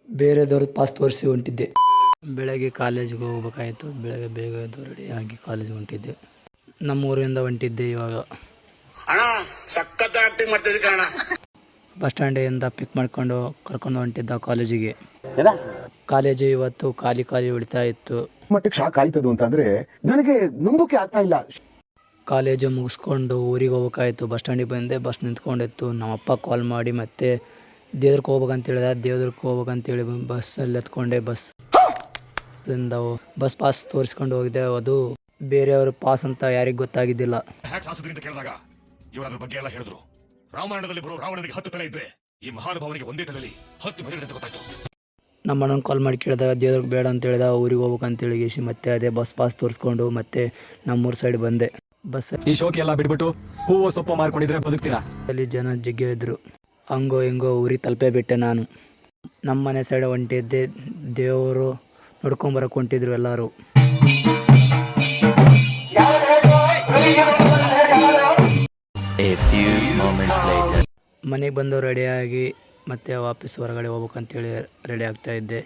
ಬೇರೆದವ್ರ pass ತೋರಿಸಿ ಹೊಂಟಿದ್ದೆ. ಬೆಳಗ್ಗೆ ಕಾಲೇಜಿಗೆ ಹೋಗ್ಬೇಕಾಯಿತು. ಬೆಳಗ್ಗೆ ಬೇಗ ಎದ್ದು ರೆಡಿಯಾಗಿ ಕಾಲೇಜಿಗೆ ಹೊಂಟಿದ್ದೆ. ನಮ್ಮೂರಿಂದ ಹೊಂಟಿದ್ದೆ. ಇವಾಗ ಬಸ್ ಸ್ಟ್ಯಾಂಡಿಂದ ಪಿಕ್ ಮಾಡ್ಕೊಂಡು ಕರ್ಕೊಂಡು ಹೊಂಟಿದ್ದ ಕಾಲೇಜಿಗೆ. ಕಾಲೇಜು ಇವತ್ತು ಖಾಲಿ ಉಳಿತಾ ಇತ್ತು. ಮಟ್ಟಕ್ಕೆ ಶಾಕ್ ಆಯ್ತದು ಅಂತಂದ್ರೆ ನನಗೆ ನಂಬೋಕೆ ಆಗ್ತಾ ಇಲ್ಲ. ಕಾಲೇಜು ಮುಗಿಸ್ಕೊಂಡು ಊರಿಗೆ ಹೋಗ್ಬೇಕಾಯ್ತು. ಬಸ್ ಸ್ಟ್ಯಾಂಡಿಗೆ ಬಂದೆ. ಬಸ್ ನಿಂತ್ಕೊಂಡಿತ್ತು. ನಮ್ಮಪ್ಪ ಕಾಲ್ ಮಾಡಿ ಮತ್ತೆ ದೇವ್ರಿಗೆ ಹೋಗ್ಬೇಕಂತ ಹೇಳಿದ. ದೇವ್ರಿಗೆ ಹೋಗ್ಬೇಕಂತೇಳಿ ಬಸ್ಸಲ್ಲಿ ಎತ್ಕೊಂಡೆ. ಬಸ್ ಪಾಸ್ ತೋರಿಸ್ಕೊಂಡು ಹೋಗಿದೆ. ಅದು ಬೇರೆಯವ್ರ ಪಾಸ್ ಅಂತ ಯಾರಿಗೆ ಗೊತ್ತಾಗಿದ್ದಿಲ್ಲ. ಕೇಳಿದಾಗ ಇವರು ಅದ್ರ ಬಗ್ಗೆ ಎಲ್ಲ ಹೇಳಿದ್ರು. ರಾಮಾಯಣದಲ್ಲಿ ಬರೋ ರಾವಣನಿಗೆ 10 ತಲೆ ಇದ್ರೆ ಈ ಮಹಾನುಭಾವನಿಗೆ ಒಂದೇ ತಲೆಯಲ್ಲಿ 10 ತಲೆ ಅಂತ ಗೊತ್ತಾಯ್ತು. ನಮ್ಮ ಅಣ್ಣನ ಕಾಲ್ ಮಾಡಿ ಕೇಳಿದಾಗ ದೇವ್ರಿಗೆ ಬೇಡ ಅಂತ ಹೇಳಿದ. ಊರಿಗೆ ಹೋಗ್ಬೇಕಂತೇಳಿ ಮತ್ತೆ ಅದೇ ಬಸ್ ಪಾಸ್ ತೋರಿಸ್ಕೊಂಡು ಮತ್ತೆ ನಮ್ಮೂರು ಸೈಡ್ ಬಂದೆ. ಬಸ್ ಈ ಶೋಕಿ ಎಲ್ಲ ಬಿಟ್ಬಿಟ್ಟು ಹೂವು ಸೊಪ್ಪು ಮಾರ್ಕೊಂಡಿದ್ರೆ ಬದುಕ್ತೀರಾ? ಅಲ್ಲಿ ಜನ ಜಗ್ಗಿ ಇದ್ರು. ಹಂಗೋ ಹಿಂಗೋ ಊರಿಗೆ ತಲುಪೇ ಬಿಟ್ಟೆ ನಾನು. ನಮ್ಮ ಮನೆ ಸೈಡ್ ಹೊಂಟಿದ್ದೆ. ದೇವರು ನೋಡ್ಕೊಂಬರಕ್ಕೆ ಹೊಂಟಿದ್ರು ಎಲ್ಲರೂ. ಮನೆಗೆ ಬಂದು ರೆಡಿಯಾಗಿ ಮತ್ತೆ ವಾಪಸ್ ಹೊರಗಡೆ ಹೋಗ್ಬೇಕಂತೇಳಿ ರೆಡಿ ಆಗ್ತಾ ಇದ್ದೆ.